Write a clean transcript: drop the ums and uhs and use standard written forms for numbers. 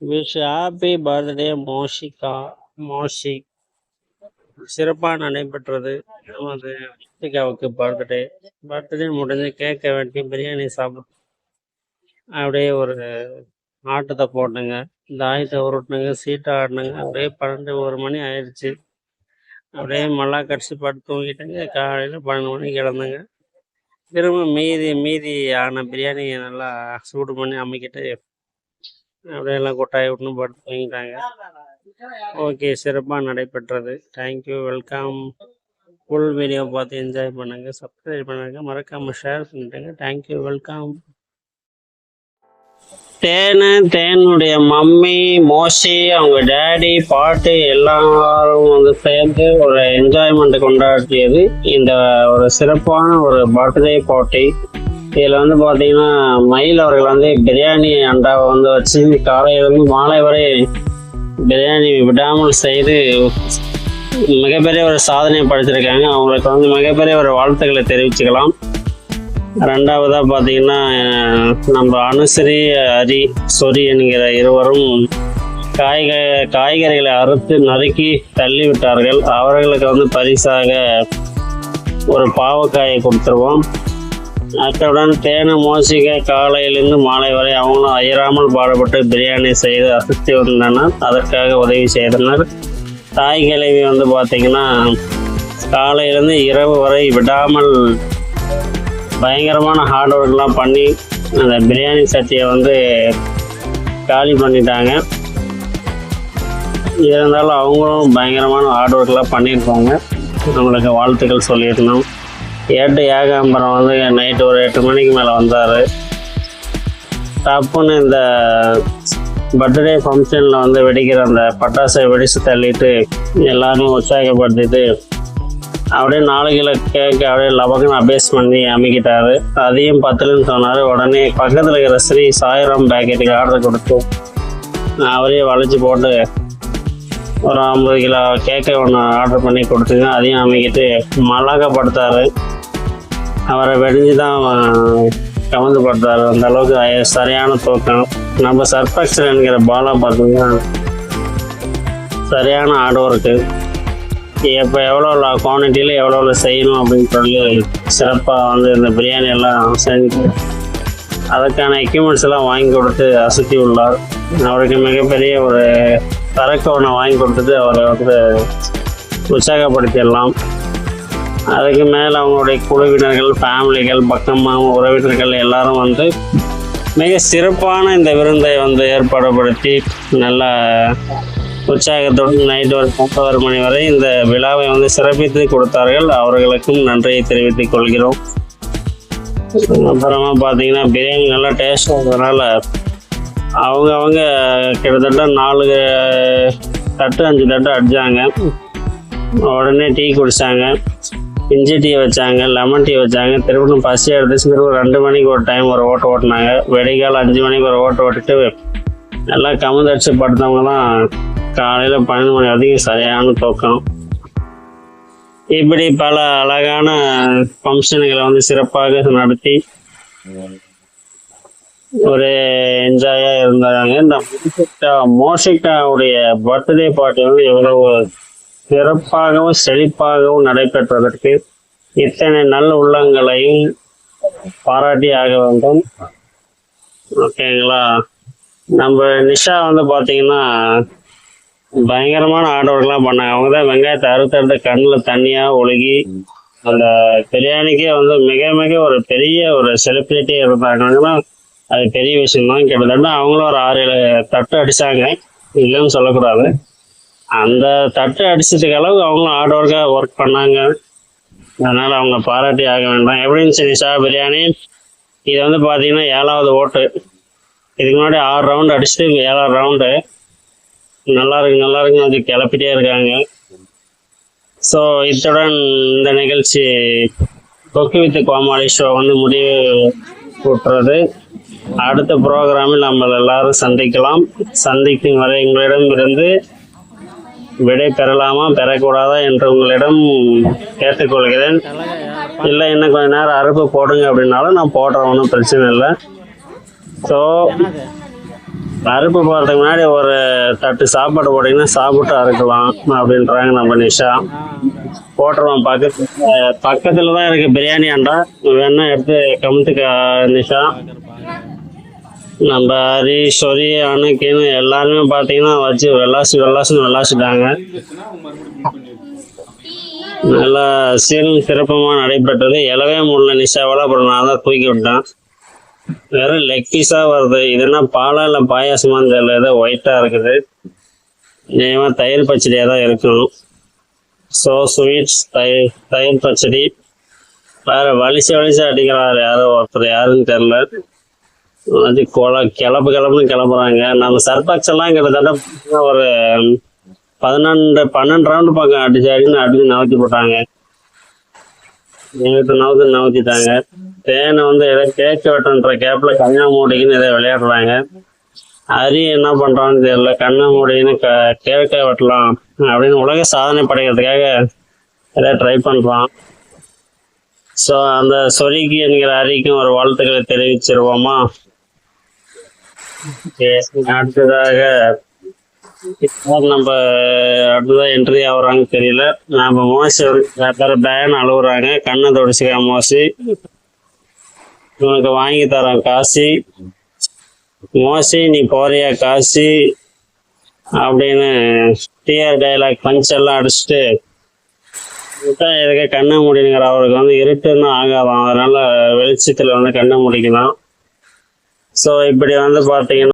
Wish happy birthday Moshika. Moshi சிறப்பாக நடைபெற்றது. நமது மோஷிகாவுக்கு பர்த்டே முடிஞ்சு கேட்க வேண்டி பிரியாணி சாப்பிட்டு அப்படியே ஒரு ஆட்டத்தை போட்டுங்க, தாயத்தை உருட்டுனுங்க, சீட்டை ஆடினுங்க. அப்படியே 12 மணி ஆயிடுச்சு. அப்படியே மல்லா கடிச்சு படுத்து தூங்கிட்டேங்க. காலையில் 12 மணிக்கு கிளம்புங்க. திரும்ப மீதி ஆன பிரியாணியை நல்லா சூடு பண்ணி அமைக்கிட்டு அப்படியே எல்லாம் கொட்டாய் விட்டுன்னு படுத்து தூங்கிட்டாங்க. ஓகே, சிறப்பாக நடைபெற்றது. Thank you, welcome. ஃபுல் வீடியோ பார்த்து என்ஜாய் பண்ணுங்கள், சப்ஸ்கிரைப் பண்ணுங்கள், மறக்காமல் ஷேர் பண்ணிட்டுங்க. Thank you, welcome. தேனுடைய மம்மி, மோஷி, அவங்க டேடி, பாட்டு எல்லாரும் வந்து சேர்ந்து ஒரு என்ஜாய்மெண்ட் கொண்டாடியது இந்த ஒரு சிறப்பான ஒரு பர்த்டே பார்ட்டி. இதில் வந்து பார்த்தீங்கன்னா மயில் அவர்கள் வந்து பிரியாணி அண்டாவை வந்து வச்சு காலையிலிருந்து மாலை வரை பிரியாணி விடாமல் செய்து மிகப்பெரிய ஒரு சாதனை படைச்சிருக்காங்க. அவங்களுக்கு வந்து மிகப்பெரிய ஒரு வாழ்த்துக்களை தெரிவிச்சுக்கலாம். ரெண்டாவதாக பார்த்தீங்கன்னா நம்ம அனுசரி, ஹரி, சொரி என்கிற இருவரும் காய்கறிகளை அறுத்து நறுக்கி தள்ளி விட்டார்கள். அவர்களுக்கு வந்து பரிசாக ஒரு பாவக்காயை கொடுத்துருவோம். அத்துடன் தேனு, மோசிகை காலையிலிருந்து மாலை வரை அவங்களும் அயராமல் பாடுபட்டு பிரியாணி செய்து அசத்தி வந்தனர். அதற்காக உதவி செய்தனர். தாய் கிழவி வந்து பார்த்திங்கன்னா காலையிலேருந்து இரவு வரை விடாமல் பயங்கரமான ஹார்ட் ஒர்க்லாம் பண்ணி அந்த பிரியாணி சட்டியை வந்து காலி பண்ணிட்டாங்க. இருந்தாலும் அவங்களும் பயங்கரமான ஹார்ட் ஒர்க்லாம் பண்ணியிருப்பாங்க. நம்மளுக்கு வாழ்த்துக்கள் சொல்லியிருந்தோம். ஏகாம்பரம் வந்து நைட்டு ஒரு 8 மணிக்கு மேலே வந்தார். தப்புன்னு இந்த பர்த்டே ஃபங்க்ஷனில் வந்து வெடிக்கிற அந்த பட்டாசை வெடித்து தள்ளிட்டு எல்லாரும் உற்சாகப்படுத்திட்டு அப்படியே 4 கிலோ கேக்கு அப்படியே லபக்குன்னு அபேஸ் பண்ணி அமைக்கிட்டாரு. அதையும் 10ன்னு சொன்னார். உடனே பக்கத்தில் இருக்கிற ஸ்ரீ சாய்ராம் பேக்கெட்டுக்கு ஆர்டர் கொடுத்தோம். அவரே வளைச்சி போட்டு ஒரு 50 கிலோ கேக்கை ஒன்று ஆர்டர் பண்ணி கொடுத்துங்க. அதையும் அமைக்கிட்டு மல்லாக்கப்படுத்தார். அவரை வெடிஞ்சு தான் கவர்ந்து படுத்தார். அந்த அளவுக்கு சரியான தூக்கம். நம்ம சர்ஃபெக்சல் என்கிற பாலா பார்த்தீங்கன்னா சரியான ஹார்ட் ஒர்க்கு. எப்போ எவ்வளோ குவான்டிட்டியில் எவ்வளோ செய்யணும் அப்படின்னு சொல்லி சிறப்பாக வந்து இந்த பிரியாணி எல்லாம் செஞ்சு அதுக்கான எக்யூப்மெண்ட்ஸ் எல்லாம் வாங்கி கொடுத்து அசத்தி உள்ளார். அவருக்கு மிகப்பெரிய ஒரு சரக்கு ஒன்று வாங்கி கொடுத்துட்டு அவரை வந்து உற்சாகப்படுத்திடலாம். அதுக்கு மேலே அவங்களுடைய குழுவினர்கள், ஃபேமிலிகள், பக்கமாக உறவினர்கள் எல்லாரும் வந்து மிக சிறப்பான இந்த விருந்தை வந்து ஏற்பாடுபடுத்தி நல்ல உற்சாகத்துடன் நைட் ஒரு 9 மணி வரை இந்த விழாவை வந்து சிறப்பித்து கொடுத்தார்கள். அவர்களுக்கும் நன்றியை தெரிவித்துக் கொள்கிறோம். அப்புறமா பார்த்தீங்கன்னா பிரியாணி நல்லா டேஸ்ட் ஆகிறதுனால அவங்க கிட்டத்தட்ட 4 தட்டு 5 தட்டு அடித்தாங்க. உடனே டீ குடித்தாங்க, இஞ்சி டீ வச்சாங்க, லெமன் டீ வச்சாங்க. திரும்ப பசி எடுத்துச்சு. திரும்ப 2 மணிக்கு ஒரு டைம் ஒரு ஓட்டு ஓட்டினாங்க. வெடிகால் 5 மணிக்கு ஒரு ஓட்டு ஓட்டிட்டு நல்லா கமுதடிச்சு படுத்தவங்க தான் காலையில் 12 மணி வரைக்கும் சரியான தூக்கம். இப்படி பல அழகான ஃபங்க்ஷனுகளை வந்து சிறப்பாக நடத்தி ஒரு என்ஜாயாக இருந்தாங்க. இந்த மோஷிகாவுடைய பர்த்டே பார்ட்டி வந்து எவ்வளவு சிறப்பாகவும் செழிப்பாகவும் நடைபெற்றதற்கு இத்தனை நல்ல உள்ளங்களையும் பாராட்டி ஆக வேண்டும். ஓகேங்களா? நம்ம நிஷா வந்து பார்த்தீங்கன்னா பயங்கரமான ஹார்ட் ஒர்க்லாம் பண்ணாங்க. அவங்க தான் வெங்காயத்தை அறுத்தடுத்த கண்ணில் தண்ணியாக ஒழுகி அந்த பிரியாணிக்கே வந்து மிக ஒரு பெரிய ஒரு செலிப்ரிட்டியாக இருந்தாங்கன்னா அது பெரிய விஷயம்தான். கிட்டத்தட்ட அவங்களும் ஒரு 6-7 தட்டு அடித்தாங்க, இல்லைன்னு சொல்லக்கூடாது. அந்த தட்டு அடிச்சதுக்கு அளவு அவங்களும் ஹார்ட் ஒர்க் பண்ணாங்க. அதனால் அவங்க பாராட்டி ஆக வேண்டாம். எப்படின்னு நிஷா பிரியாணி இது வந்து பார்த்தீங்கன்னா 7வது ஓட்டு. இதுக்கு முன்னாடி 6 ரவுண்டு அடிச்சுட்டு 7வது ரவுண்டு நல்லா இருக்கு அது கிளப்பிட்டே இருக்காங்க. ஸோ இத்துடன் இந்த நிகழ்ச்சி கொக்கு வித் கோமாளி ஷோ வந்து முடிவு கூட்டுறது. அடுத்த ப்ரோக்ராமில் நம்ம எல்லாரும் சந்திக்கும் வரை உங்களிடமிருந்து விடை பெறலாமா பெறக்கூடாதா என்று உங்களிடம் கேட்டுக்கொள்கிறேன். இல்லை இன்னும் கொஞ்சம் நேரம் அறுப்பு போடுங்க அப்படின்னாலும் நான் போடுறேன், ஒன்றும் பிரச்சனை இல்லை. ஸோ அறுப்பு போகிறதுக்கு முன்னாடி ஒரு தட்டு சாப்பாடு போட்டிங்கன்னா சாப்பிட்டு அறுக்கலாம் அப்படின்றாங்க நம்ம நிஷா. போட்டுருவோம். பக்கத்தில் தான் இருக்குது பிரியாணி அண்டா, வேணா எடுத்து கமுத்துக்க நிஷா. நம்ம ஹரீஸ்வரி அணுக்கின்னு எல்லாருமே பார்த்தீங்கன்னா வச்சு வெள்ளாசிட்டாங்க. நல்லா சீரும் சிறப்பமாக நடைபெற்றது. எழவே முடியல நிஷாவால். அப்புறம் நான் தான் தூக்கி விட்டேன். வெறும் லெக் பீஸாக வருது. இது என்ன பாலா இல்லை பாயாசமான்னு தெரியல, ஏதோ ஒயிட்டாக இருக்குது. நிச்சயமாக தயிர் பச்சடியாக தான் இருக்கணும். ஸோ ஸ்வீட்ஸ் தயிர் பச்சடி. வேறு வலிச்சு அடிக்கிறாரு யாரோ ஒருத்தர், யாருன்னு தெரில. அது கிளப்புன்னு கிளம்புறாங்க. நம்ம சர்பாக்ஸ் எல்லாம் கிட்டத்தட்ட ஒரு 12 ரவுண்டு பக்கம் அடிச்சு நவுத்தி போட்டாங்க. நவுத்திட்டாங்க. தேனை வந்து ஏதோ கேட்க வெட்டன்ற கேப்ல கண்ணை மூடிக்குன்னு ஏதோ விளையாடுறாங்க. ஹரி என்ன பண்றான்னு தெரியல. கண்ணை மூடின்னு கேட்க வெட்டலாம் அப்படின்னு உலக சாதனை படைக்கிறதுக்காக ஏதோ ட்ரை பண்றான். ஸோ அந்த சொரிக்கு என்கிற ஹரிக்கும் ஒரு வாழ்த்துக்களை தெரிவிச்சிருவோமா. அடுத்ததாக நம்ம அடுத்ததான் என்ட்ரி ஆகுறாங்க தெரியல. நம்ம மோசி பேன் அழுகுறாங்க. கண்ணை தொடச்சிக்க மோசி. உனக்கு வாங்கி தரேன் காசி. மோசி நீ போறியா காசி அப்படின்னு டிஆர் டைலாக் பஞ்செல்லாம் அடிச்சுட்டு எதுக்கு கண்ணை மூடினுங்கிற. அவருக்கு வந்து இருட்டுன்னு ஆகாதான், அதனால வெளிச்சத்தில் வந்து கண்ணை முடிக்கலாம். ஸோ இப்படி வந்து பார்த்தீங்கன்னா